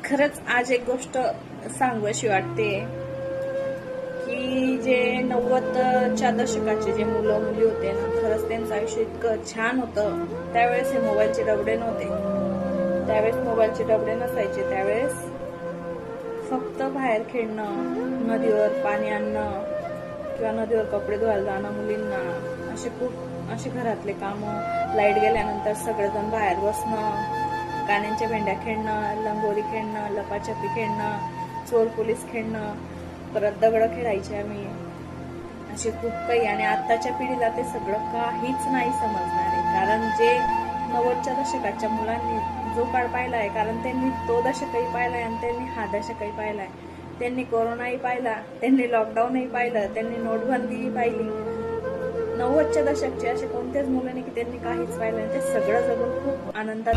खरंच आज एक गोष्ट सांगूशी वाटते की जे 90च्या दशकाचे जे मुलं मुली होते ना, खरंच त्यांचं आयुष्य इतकं छान होतं. त्यावेळेस हे मोबाईलचे डबडे नव्हते, त्यावेळेस मोबाईलचे डबडे नसायचे. त्यावेळेस फक्त बाहेर खेळणं, नदीवर पाणी आणणं किंवा नदीवर कपडे धुवायला जाणं मुलींना, असे घरातले कामं. लाईट गेल्यानंतर सगळेजण बाहेर बसणं, गाण्यांच्या भेंड्या खेळणं, लंगोरी खेळणं, लपाछपी खेळणं, चोर पोलीस खेळणं, परत दगड खेळायचे आम्ही, असे खूप काही. आणि आताच्या पिढीला ते सगळं काहीच नाही समजणार आहे, कारण जे 90च्या दशकाच्या मुलांनी जो काळ पाहिला आहे, कारण त्यांनी तो दशकही पाहिलाय आणि त्यांनी हा दशकही पाहिलाय. त्यांनी कोरोनाही पाहिला, त्यांनी लॉकडाऊनही पाहिलं, त्यांनी नोटबंदीही पाहिली. 90च्या दशकचे असे कोणतेच मुलं नाही की त्यांनी काहीच पाहिलं. ते सगळं जगून खूप आनंदात